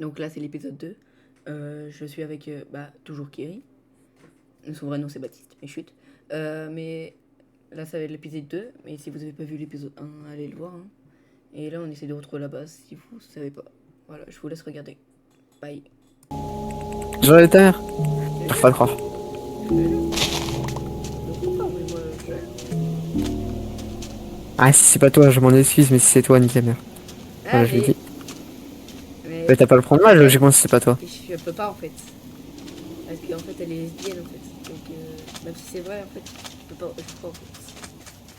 Donc là, c'est l'épisode 2. Je suis avec, toujours Kiri. Son vrai nom, c'est Baptiste, mais chut. Mais là, ça va être l'épisode 2. Mais si vous n'avez pas vu l'épisode 1, allez le voir. Hein. Et là, on essaie de retrouver la base, si vous ne savez pas. Voilà, je vous laisse regarder. Bye. J'en ai ta mère. Je peux pas le croire. Ah, si c'est pas toi, je m'en excuse, mais si c'est toi, nique la mère. Voilà, je l'ai dit. Mais t'as pas le prendre mal, logiquement, si c'est pas toi. Je peux pas, en fait. Parce qu'en fait, elle est lesbienne, en fait. Donc, même si c'est vrai, en fait, je peux pas, en fait.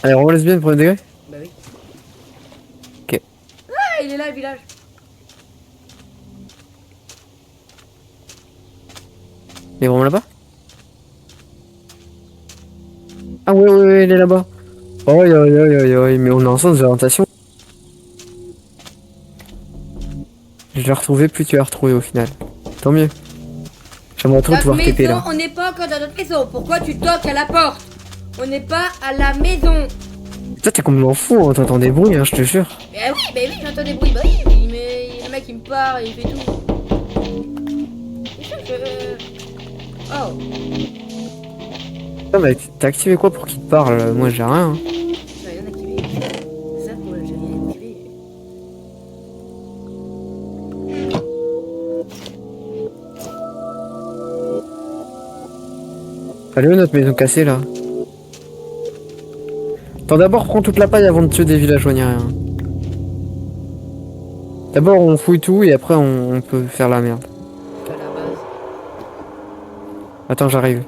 Elle est vraiment lesbienne, premier degré? Bah oui. Ok. Ah, il est là, le village. Il est vraiment là-bas? Ah ouais, il est là-bas. Oh, mais on est en sens d'orientation. Je l'ai retrouvé, plus tu l'as retrouvé au final. Tant mieux. J'aimerais trop te voir TP là. On n'est pas encore dans notre maison. Pourquoi tu toques à la porte? On n'est pas à la maison. Toi, t'es complètement fou, hein, t'entends des bruits, hein, je te jure. Bah oui, j'entends des bruits. Bah oui, mais le mec il me parle, il fait tout. Oh. Putain, mais t'as activé quoi pour qu'il te parle? Moi, j'ai rien. Hein. J'ai rien activé. C'est ça, moi, j'ai rien activé. Elle est où notre maison cassée là? Attends, d'abord prends toute la paille avant de tuer des villageois, ni rien. D'abord on fouille tout et après on peut faire la merde. À la base. Attends, j'arrive.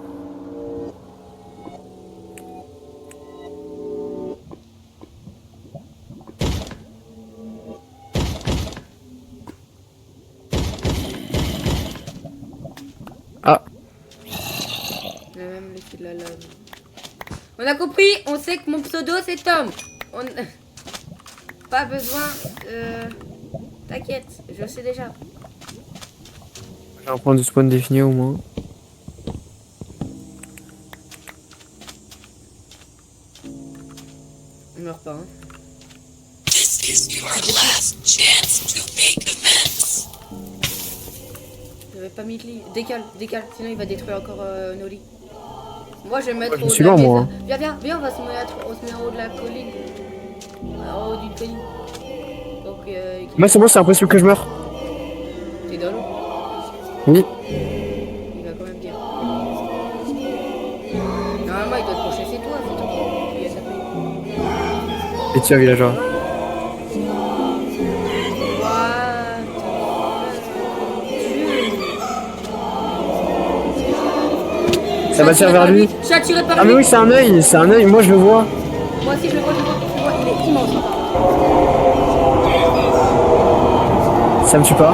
Ah. Même laisser de la lave. On a compris, on sait que mon pseudo c'est Tom. On... Pas besoin. T'inquiète, je sais déjà. J'ai un point de spawn défini au moins. On meurt pas, hein. This is your last chance to make amends. J'avais pas mis de lit. Décale, sinon il va détruire encore nos lits. Moi je vais me mettre Je au haut suis de la là, maison. moi. Viens, on va se mettre en haut de la colline. En haut d'une colline. Donc, Moi c'est bon, c'est impossible que je meure. t'es dans l'eau. Oui. Il va quand même bien. Normalement il doit te pencher, c'est toi qui as tapé. Et tiens, villageois. Ça va tirer vers lui. Je suis attiré par lui. Ah mais oui, c'est un œil, moi je le vois. Moi aussi je le vois, il est immense. Ça me tue pas.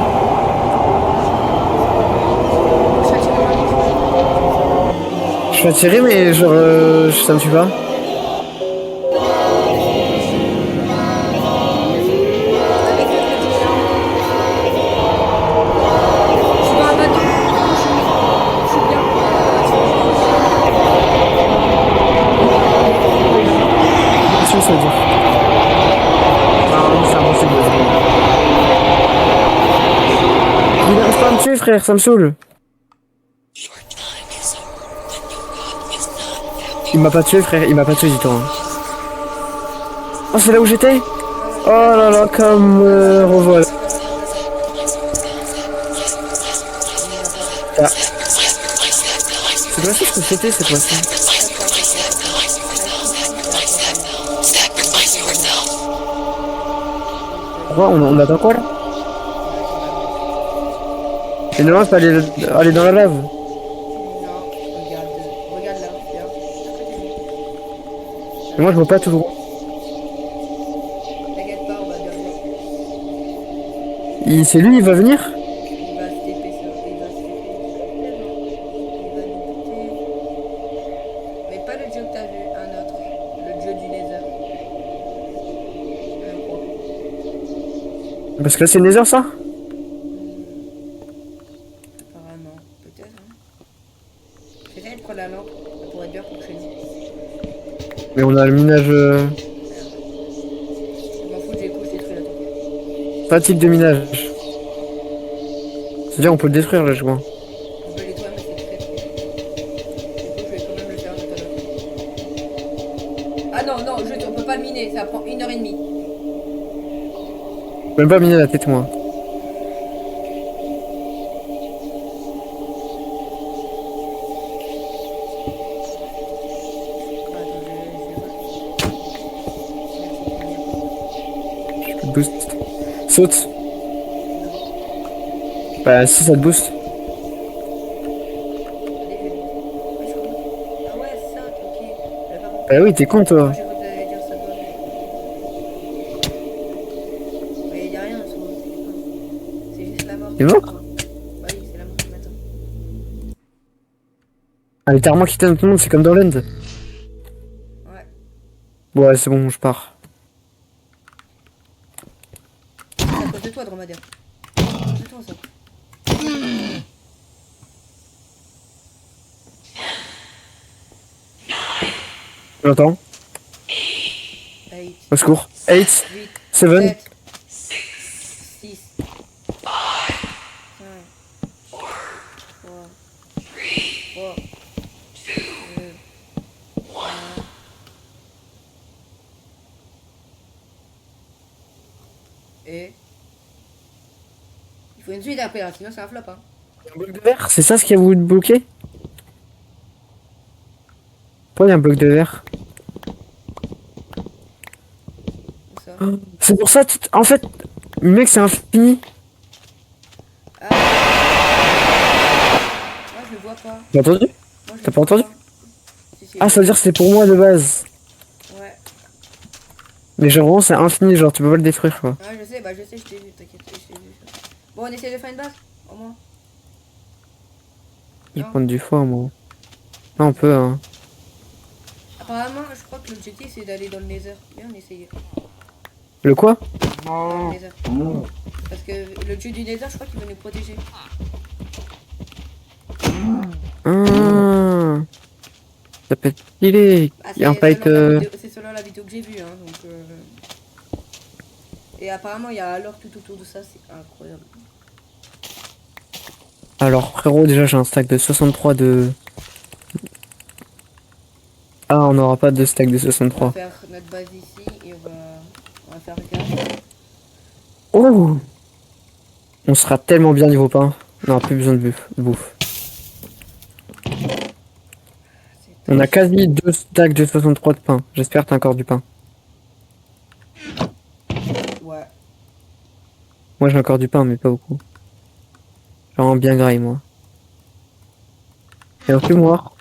Je suis attiré par lui. Je suis attiré mais genre ça me tue pas. Qu'est-ce que ça veut dire? Non, c'est impossible. Il n'arrive pas à me tuer frère, ça me saoule. Your time is over when your God is not happy. Il m'a pas tué frère, il m'a pas tué du tout. Hein. Oh c'est là où j'étais? Oh là là, comme revoilà. Ah. C'est pas ça ce que c'était cette fois-ci. Pourquoi on attend quoi là? Et non, c'est aller dans la lave. Non, regarde là, viens. Et moi je vois pas tout droit. T'inquiète pas, on va bien voir. C'est lui, il va venir? Il va se TP sur. Il va se TP. Il va nous buter. Mais pas le dieu que t'as vu, un autre. Le dieu du Nether. Je crois. Parce que là c'est Nether ça? Apparemment, peut-être. Hein. J'essaie de prendre la lampe, ça pourrait être bien pour chez nous. Mais on a le minage. Je m'en fous, j'ai détruit la tour. Pas type de minage. C'est-à-dire, on peut le détruire, le joint. On peut les toits, mais c'est très trop. Du coup, je vais quand même le faire tout à l'heure. Ah non, non, on peut pas le miner, ça prend 1h30. Je peux même pas miner la tête, moi. Je te boost. Saute. Bah, si ça te booste. Ah ouais, ça, ok. Pardon. Bah oui, t'es con, toi. J'ai cru que t'allais dire ça doit. Mais y a rien sur le téléphone. C'est juste la mort. T'es mort? Bah oui, c'est la mort qui m'attend. Ah, mais t'as vraiment quitté notre monde, c'est comme dans l'End. Ouais. Ouais, c'est bon, je pars. C'est à cause de toi, dromadaire. C'est à cause de toi, ça. J'entends. 8, Au secours. 8, 8, 7. 6, 5, 3, 3, 2, 1. Et... Il faut une suite après, hein, sinon c'est un flop. Hein. Un bloc de verre, c'est ça ce qui a voulu te bloquer? Pourquoi il y a un bloc de verre? Ça. C'est pour ça, en fait, mec, c'est infini. Ah. Moi je le vois pas. T'as entendu? Moi, je T'as le pas vois entendu? Si, Ah, ça veut dire que c'était pour moi de base. Ouais. Mais genre, vraiment, c'est infini, genre, tu peux pas le détruire, quoi. Ouais, je sais, je t'ai vu, t'inquiète, je t'ai vu. Bon, on essaie de faire une base, au moins. Je vais Non. prendre du foie, moi. Non, on peut, hein. Apparemment, je crois que l'objectif c'est d'aller dans le nether. Viens, on essaye. Le quoi? Dans le nether. Parce que le dieu du nether, je crois qu'il veut nous protéger. Ah, ça peut être stylé. Ah, Il y a un fight. c'est selon la vidéo que j'ai vue, hein, donc... Et apparemment, il y a alors tout autour de ça, c'est incroyable. Alors, frérot, déjà, j'ai un stack de 63 de. Ah, on n'aura pas de stack de On va 63. faire notre base ici et on va faire gaffe. Oh! On sera tellement bien niveau pain. On n'aura plus besoin de bouffe. On a quasi 2 stacks de 63 de pain. J'espère que t'as encore du pain. Ouais. Moi, j'ai encore du pain, mais pas beaucoup. Genre bien graille, moi. Et en plus, moi.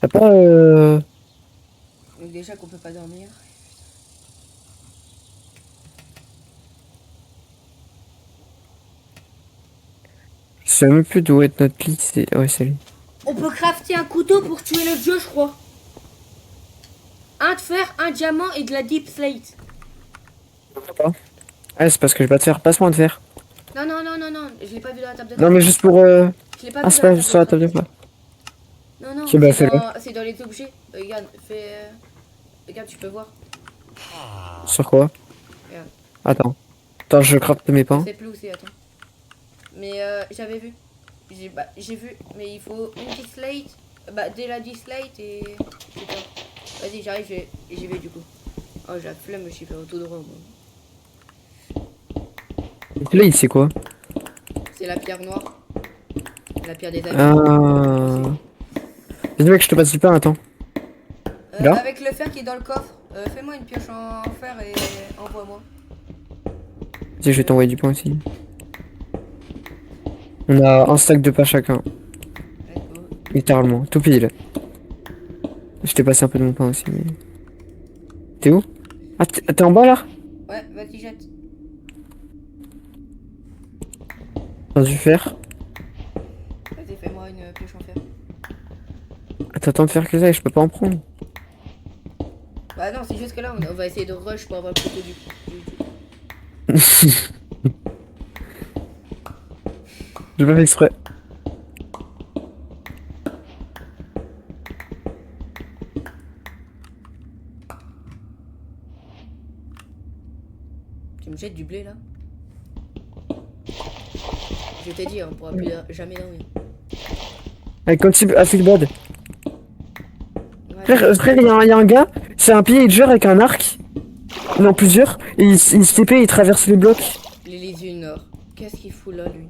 T'as pas Donc déjà qu'on peut pas dormir. Je sais même plus d'où est notre lit. Ouais, c'est lui. On peut crafter un couteau pour tuer le dieu, je crois. Un de fer, un diamant et de la deep slate. Ah, c'est parce que je vais pas te faire. Passe-moi de fer. Non, non, non, non, non, je l'ai pas vu dans la table de Non, mais juste pour. Je l'ai pas Ah, vu c'est dans pas sur la table de fer. Non, non, Ok, bah, fais-le. c'est dans les objets. Regarde, regarde, tu peux voir. Sur quoi? Regarde. Attends. Attends, je crafte mes Je pains. sais plus où c'est, attends. Mais j'avais vu. J'ai vu, mais il faut une dislate. Bah, dès la dislate et. C'est ça. Vas-y, j'arrive, j'y vais du coup. Oh, j'ai la flemme, je suis fait tout droit. Moi. Là, c'est quoi? C'est la pierre noire. La pierre des amis. Ah. Dis mec, je te passe du pain, attends. Là Avec le fer qui est dans le coffre, fais-moi une pioche en fer et envoie-moi. Vas-y, je vais t'envoyer du pain aussi. On a un stack de pain chacun. Let's go. Littéralement, tout pile. Je t'ai passé un peu de mon pain aussi, mais. T'es où? Ah, t'es en bas là? Ouais, vas-y, jette. T'as dû faire. Vas-y, fais-moi une pioche en fer. T'attends de faire que ça et je peux pas en prendre. Bah non, c'est juste que là, on va essayer de rush pour avoir le couteau du... J'ai pas fait exprès. Tu me jette du blé là. Je t'ai dit, on pourra plus jamais dormir. Avec quand tu Bad. Ouais, Frère, il y a un gars, c'est un pillager avec un arc. Non, plusieurs. Et il se TP, il traverse les blocs. L'Élysée du Nord. Qu'est-ce qu'il fout là, lui?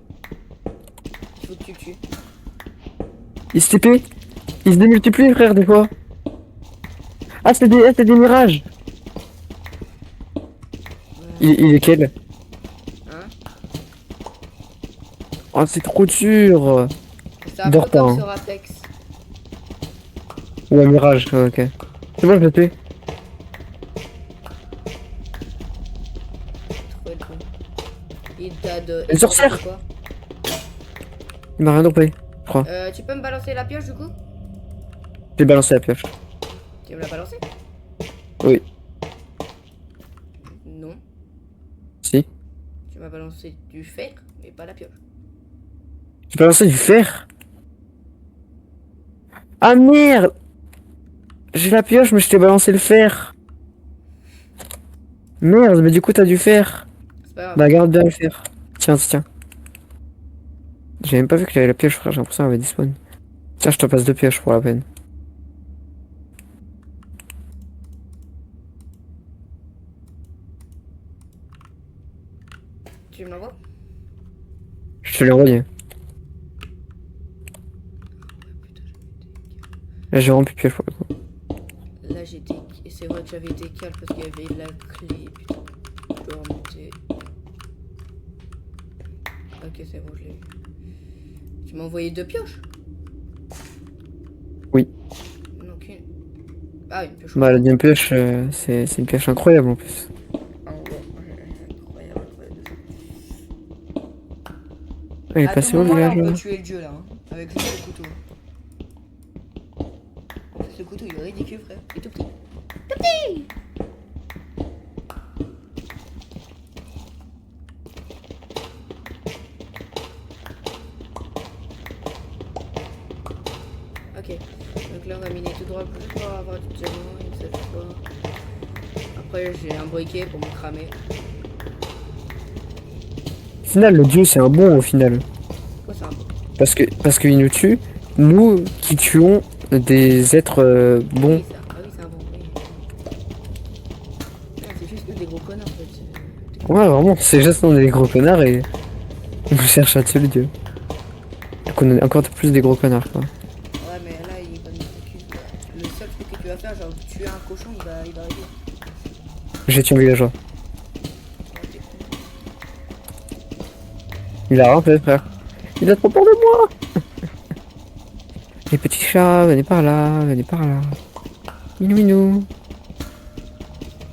Il faut que tu le tues. Il se TP. Il se démultiplie, frère, des fois. Ah, c'est des mirages. Il est quel? Hein? Oh, c'est trop dur. C'est un Dors peu pas, comme hein. sur Apex. Ouais, mirage, ok. C'est bon, je l'ai tué. Trop le con. Il t'a de... Une sorcière. quoi? Il m'a rien dropé, je crois. Tu peux me balancer la pioche du coup? J'ai balancé la pioche. Tu veux me la balancer? Oui. Non. Si. Tu m'as balancé du fer, mais pas la pioche. J'ai balancé du fer. Ah merde. J'ai la pioche, mais je t'ai balancé le fer. Merde, mais du coup t'as du fer. C'est pas grave. Bah garde bien le fer. Tiens, tiens. J'ai même pas vu qu'il y avait la pioche, frère. J'ai l'impression qu'elle avait despawn. Tiens, je te passe 2 pioches pour la peine. Tu me l'envoies? Je te l'ai envoyé. Là, j'ai vraiment plus de pioche pour le coup. Là j'étais... Et c'est vrai que j'avais été calme parce qu'il y avait la clé. Putain. Je dois remonter. Ok, c'est bon, je l'ai eu. Tu m'as envoyé 2 pioches? Oui. Non, qu'une. Ah, une pioche. Bah, la deuxième pioche, c'est une pioche incroyable en plus. Ah, ouais. Incroyable, incroyable. Elle est À passée tout au moment, là, village. on peut tuer le jeu là, hein, avec juste le couteau. Ce couteau il est ridicule, frère. Il est tout petit. Tout petit. Ok, donc là on va miner tout droit juste pour avoir du diamant une seule fois. Après j'ai un briquet pour me cramer. Au final, le dieu, c'est un bon au final. Quoi c'est un peu? Parce qu'il nous tue, nous qui tuons des êtres bons. Oui, c'est un bon. Oui. Ah, c'est juste que des gros connards en fait. Ouais, vraiment, c'est juste qu'on est des gros connards et on cherche à tuer le dieu. Donc on est encore plus des gros connards, quoi. Ouais, mais là il va nous focus. Le seul truc que tu vas faire, genre tuer un cochon, il va arriver. J'ai tué un villageois. Ouais, t'es con. Il a rampé, frère. Il a trop peur de moi. Les petits chats, venez par là, venez par là. Minou minou.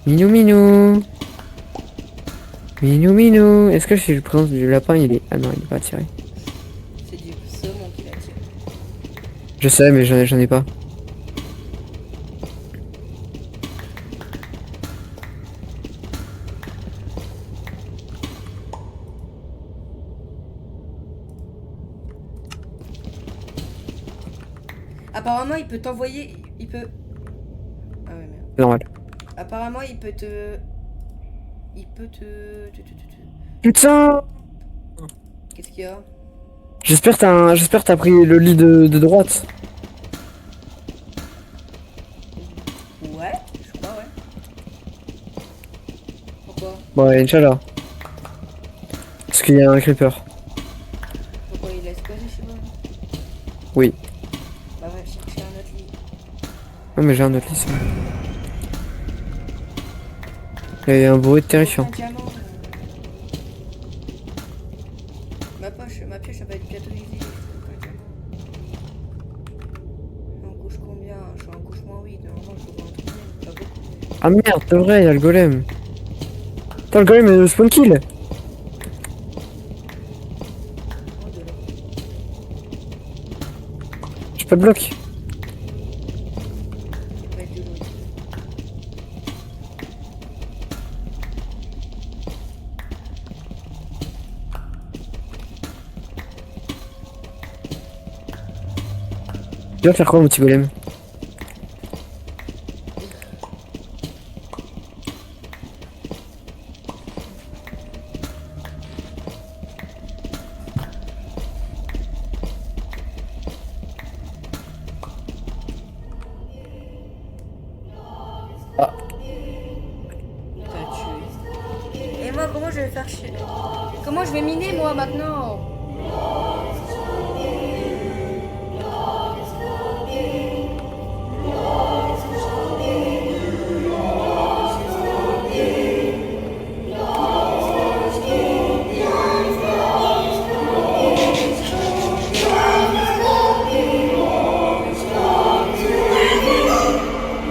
Minou minou. Minou minou. Est-ce que si je présente du lapin, il est... Ah non, il est pas attiré. C'est du saumon qui l'attire. Je sais, mais j'en ai pas. Apparemment, il peut t'envoyer. Il peut. Ah ouais, merde. Normal. Apparemment, il peut te. Il peut te. Putain. Qu'est-ce qu'il y a? J'espère que t'as pris le lit de droite. Ouais, je crois, ouais. Pourquoi? Bon, Inch'Allah. Parce qu'il y a un creeper. Pourquoi il laisse poser chez moi? Oui. Bah, va chercher un autre lit. Ouais, mais j'ai un autre lit. Il y a un bruit terrifiant. Aucun diamant. Ma pioche, elle va être bientôt usée. Aucun diamant. On couche combien? Je suis en couche moins 8. Normalement, je dois en trouver. Pas beaucoup. Ah merde, c'est vrai, il y a le golem. Attends, le golem est le spawn kill. Oh, de là. J'ai pas de bloc. Avec de l'eau. Tu vas faire quoi, mon petit golem? pas comment je vais faire chier. Comment je vais miner moi maintenant?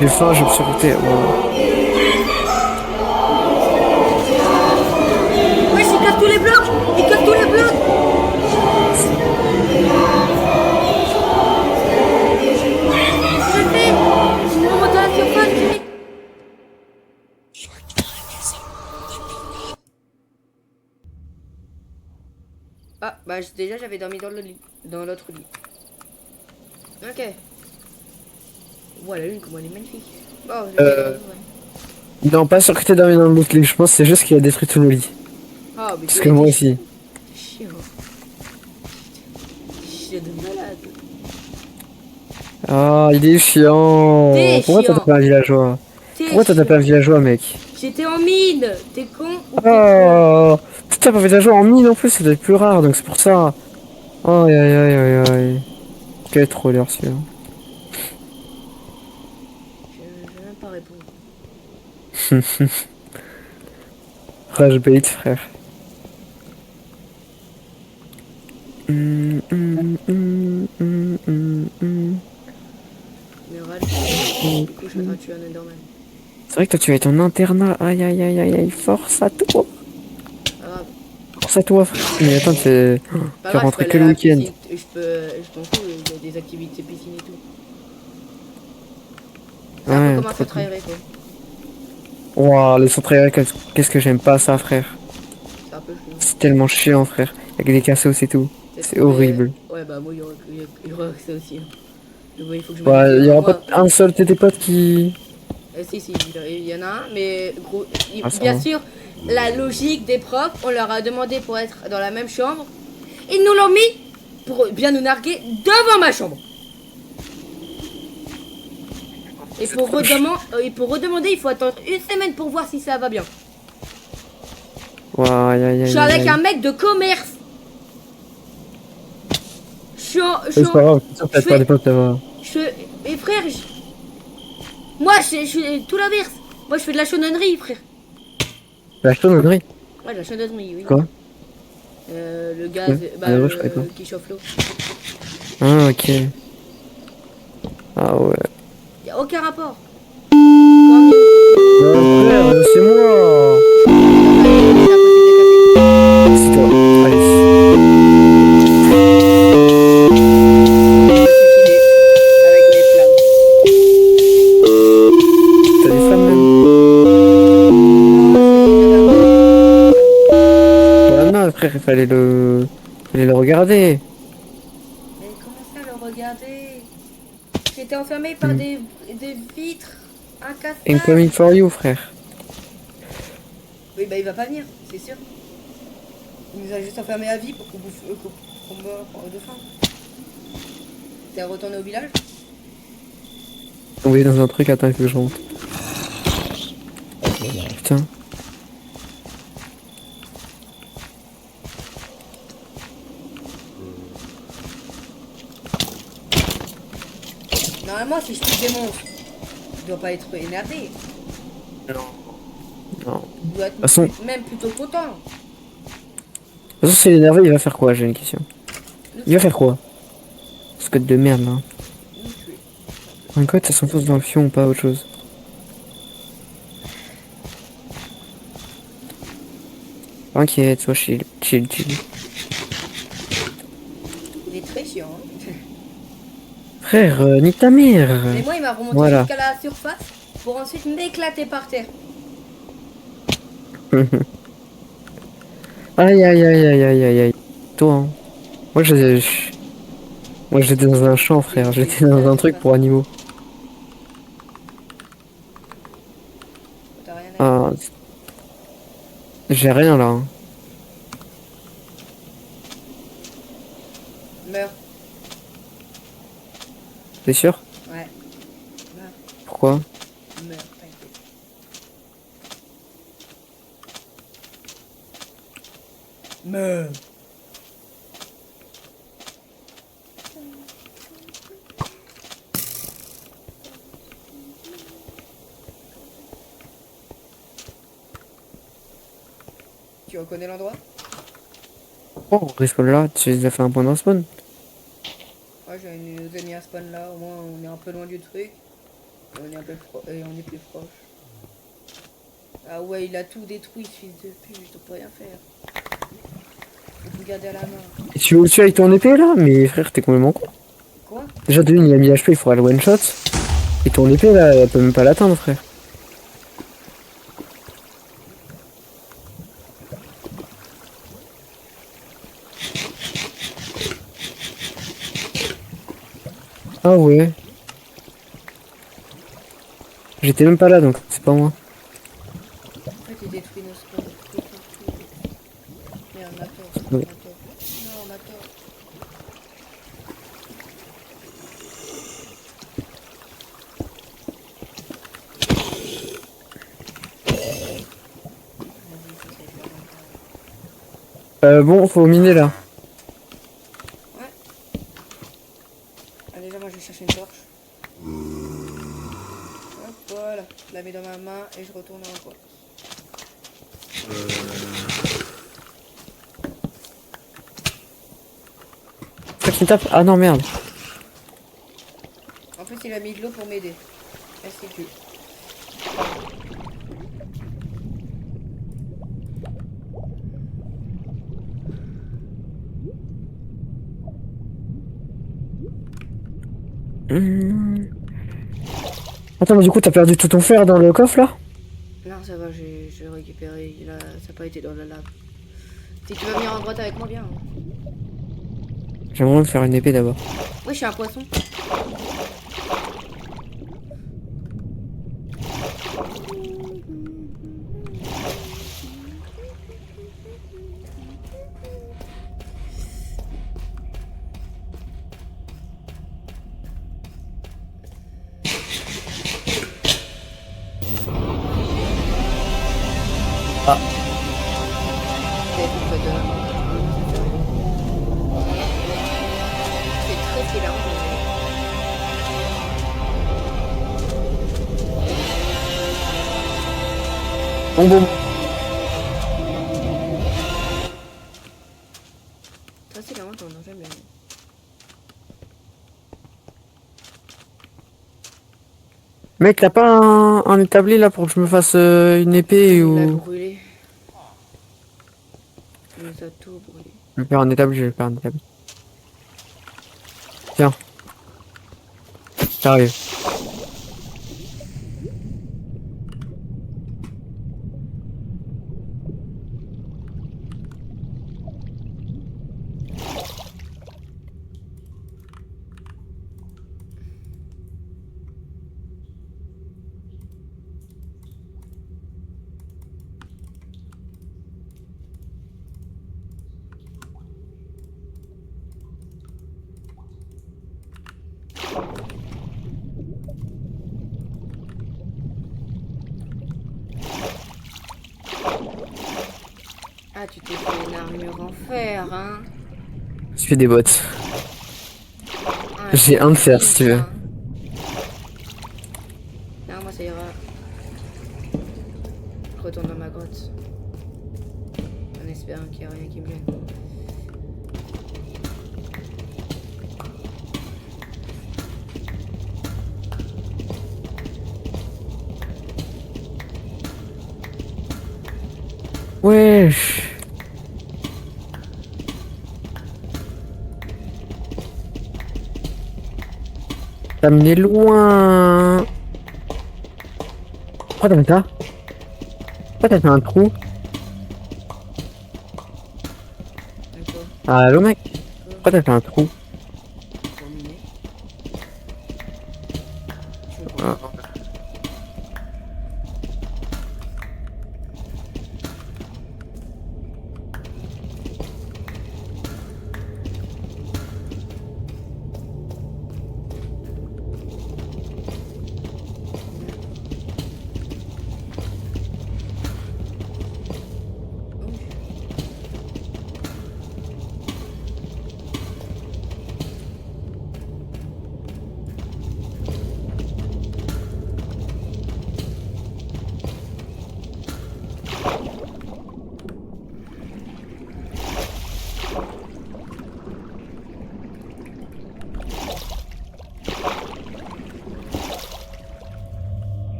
J'ai faim, je me suis goûté. Ouais, il casse tous les blocs. Il casse tous les blocs. Je fais. On monte à la surface, vite. Ah, bah déjà j'avais dormi dans le lit, dans l'autre lit. Ok. Voilà, la lune, comment elle est magnifique. Bon, Non, pas sûr que t'aies dormi dans le lit. Je pense que c'est juste qu'il a détruit tous nos lits. Ah, mais Parce que moi aussi. Chiant. Chiant de malade. Ah, il est chiant. T'es Pourquoi t'as chiant. tapé un villageois? T'es Pourquoi t'as tapé chiant. un villageois, mec? J'étais en mine. T'es con ou t'es con? Oh, tu tapes un villageois en mine en plus, ça doit être plus rare, donc c'est pour ça. Aïe aïe aïe aïe aïe. Quel troller celui-là. Je vais même pas répondre. Rage bait, frère. Hum, hum, hum, hum, hum, hum. Mais râle. Du coup, je vais pas tuer un Enderman. C'est vrai que toi tu vas être en internat. Aïe aïe aïe aïe aïe. Force à toi. Pas grave. Force à toi, frère. Mais attends, tu Pas tu grave, rentres je peux que aller le à la week-end. piscine. Je m'en fous, il y a des activités piscine et tout. C'est un peu Ouais, comme un trop centre cool. aéré, quoi. Waouh, les centres aérés, qu'est-ce que j'aime pas ça, frère. C'est un peu chiant. C'est tellement chiant, frère. Avec des cassos et tout. Peut-être C'est trouver- horrible. Ouais, bah moi, il y aura que ça aussi. Hein. Mais bon, il faut que je Ouais, m'habitue. il y Hein. aura Moi, pas un seul de tes potes qui. si, il y en a un, mais gros, Ah, ça bien va. sûr, la logique des profs, on leur a demandé pour être dans la même chambre. Ils nous l'ont mis pour bien nous narguer devant ma chambre. Et pour redemander, il faut attendre une semaine pour voir si ça va bien. Ouais, aïe, aïe, Je aïe, suis aïe, avec aïe. un mec de commerce. C'est pas grave, c'est sûr que je t'as pas fais- des potes là-bas. mes frères, moi je suis tout l'inverse. Moi je fais de la chaudronnerie, frère. La chaudronnerie. Ouais, de la chaudronnerie, oui. Quoi? Le gaz, Ouais, ouais, je savais pas. qui chauffe l'eau. Ah, ok. Ah ouais. Y a aucun rapport. Non, frère, c'est moi. C'est toi. Allez. T'as des flammes même? Ouais, non, frère, fallait le regarder. Mais comment ça le regarder? J'étais enfermé par des vitres incassables. Incoming for you, frère. Oui, bah il va pas venir, c'est sûr. Il nous a juste enfermé à vie pour qu'on bouffe, qu'on meure de faim. T'es retourné au village? Tombé dans un truc, attends, il faut que je rentre. Putain. Normalement, si je tue des monstres, je dois pas être énervé. Non. Je dois être façon- même plutôt content. De toute façon, s'il est énervé, il va faire quoi? J'ai une question. Il va faire quoi? Ce code de merde là. Nous tuer. Un code, ça s'enfonce dans le fion ou pas autre chose? T'inquiète, sois chill. Il est très chiant. Hein. Frère, nique ta mère. Et moi, il m'a remonté Voilà. jusqu'à la surface pour ensuite m'éclater par terre. Aïe aïe aïe aïe aïe aïe aïe. Toi, hein. Moi, moi j'étais dans un champ, frère. J'étais dans un truc pour animaux. T'as rien à dire. Ah. J'ai rien là. Hein. Meurs. T'es sûr? Ouais. Meurs. Pourquoi? Meurs, t'inquiète. Mais... Tu reconnais l'endroit? Oh, on respawn là, tu les as fait un point de respawn. Ouais, j'ai nous ai mis un spawn là, au moins on est un peu loin du truc. Et on est un peu et on est plus proche. Ah ouais, il a tout détruit, ce fils de pute, on peut rien faire. Faut tout garder à la main. Et tu veux le tuer avec ton épée là? Mais frère, t'es complètement con. Quoi? Déjà, de une, il a mis HP, il faudra le one shot. Et ton épée là, elle peut même pas l'atteindre, frère. Ah ouais. J'étais même pas là donc c'est pas moi. En fait, il détruit nos spawns. Merde, on a tort. Oui. Non, on a tort. Bon, faut miner là. Ouais. Ah, déjà, moi, je vais chercher une torche. Hop, voilà. Je la mets dans ma main et je retourne en bois. C'est ça qui tape? Ah non, merde. En plus, il a mis de l'eau pour m'aider. Merci, tu. Attends, mais du coup, t'as perdu tout ton fer dans le coffre là? Non, ça va, j'ai récupéré. Ça n'a pas été dans la lave. Si tu veux venir en grotte avec moi, bien. J'aimerais me faire une épée d'abord. Oui, je suis un poisson. Ah. C'est très filant. Bon. Ça, c'est vraiment ton nom, j'aime bien. Mec, t'as pas un établi là pour que je me fasse une épée Il l'a ou... brûlé. Il nous a tout brûlé. Je vais faire un établi, je vais faire un établi. Tiens. J'arrive. Ah, tu t'es fait une armure en fer, hein? Je fais des bottes. Ah, J'ai un de fer si tu veux. hein. Non, moi ça ira. Je retourne dans ma grotte. En espérant qu'il n'y a rien qui me gêne. Wesh. T'as mené loin. Pourquoi t'as fait ça? Pourquoi t'as fait un trou? D'accord. Allô mec? Pourquoi t'as fait un trou? Pour miner. Je vais Ah.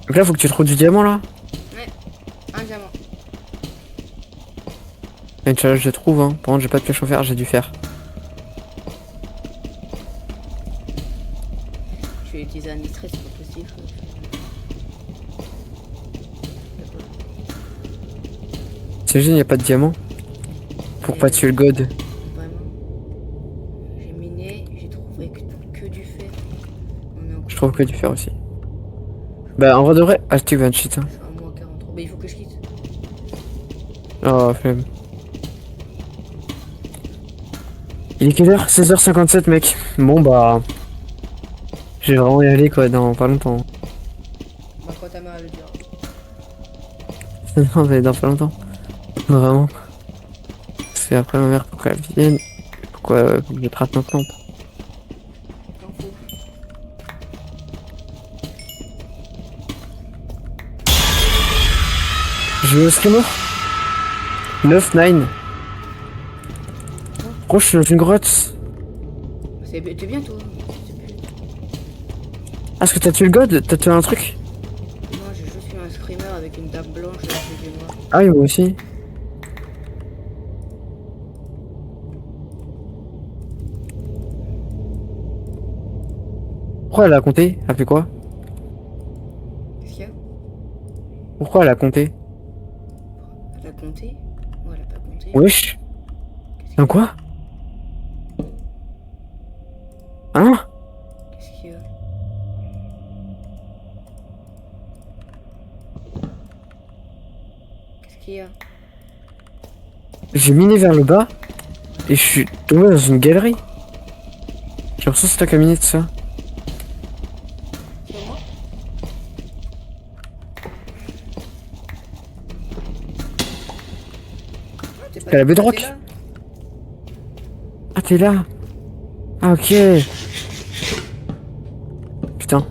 Donc là, faut que tu trouves du diamant là. Ouais, un diamant. Et une challenge, je trouve. Hein. Par contre, j'ai pas de pioche en fer, j'ai du fer. Je vais utiliser un distrait, c'est pas possible. C'est juste, il n'y a pas de diamant. Pour pas tuer le god. Vraiment. J'ai miné, j'ai trouvé que du fer. On est encore Je trouve que du fer aussi. Bah, en vrai de vrai, acheter un cheat. Hein. je suis à moins 43. Bah, il faut que je quitte. Oh, flemme. Il est quelle heure? 16h57, mec. Bon, bah. Je vais vraiment y aller, quoi, dans pas longtemps. Bah, quand ta mère elle le dira. Non, mais dans pas longtemps. Vraiment. C'est après ma mère, pourquoi elle vienne. Pourquoi faut que je traite ma plante. T'en fous. Je vais au screamer 9-9. Gros, je suis dans une grotte. T'es bien, toi. Ah, est-ce que t'as tué le god? T'as tué un truc? Moi, j'ai juste eu un screamer avec une dame blanche et un yeux noirs. Ah oui, moi aussi. Pourquoi elle a compté? Elle a fait quoi? Qu'est-ce qu'il y a? Pourquoi elle a compté? Elle a compté? Oh, elle a pas compté. Wesh. Qu'est-ce qu'il y Dans a? quoi? Hein? Qu'est-ce qu'il y a? Qu'est-ce qu'il y a? J'ai miné vers le bas et je suis tombé dans une galerie. J'ai l'impression que c'est toi qui as miné tout ça. C'est moi? Ah, t'es pas T'as la bedrock? t'es là? Ah, t'es là. Ah, ok. Putain.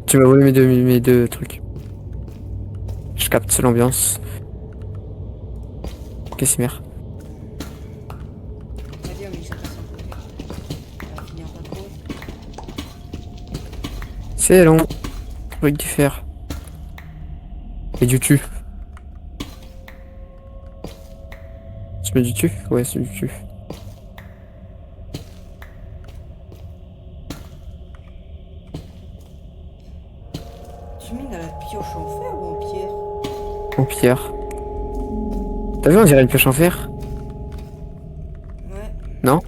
Tu m'as volé mes deux trucs. Je capte l'ambiance. Qu'est-ce que merde. Vas-y, on met chacun son côté. Ça va finir pas trop. C'est long. Truc du fer. Et du tuf. Tu mets du tuf? Ouais, c'est du tuf. Tu mines à la pioche en fer ou en pierre? En pierre. T'as vu, on dirait une pioche en fer? Ouais, Non?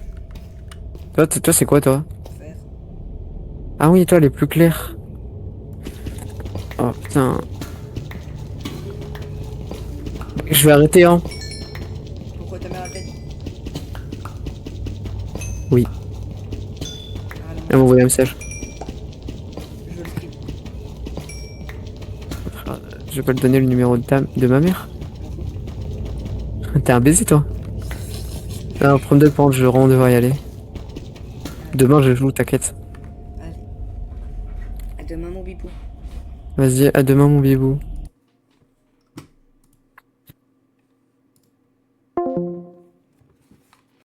Toi, c'est quoi, toi? en fer. Ah oui, toi, elle est plus claire. Oh, putain. Je vais arrêter, hein. Pourquoi ta mère appelle? Oui. Ah non, Elle m'a envoyé un message. je le skip. Je vais pas te donner le numéro de ma mère. T'es un baiser, toi. Non, prendre deux pentes, je vais vraiment devoir y aller. Demain, je joue, t'inquiète. Allez. À demain, mon bibou. Vas-y, à demain, mon bibou.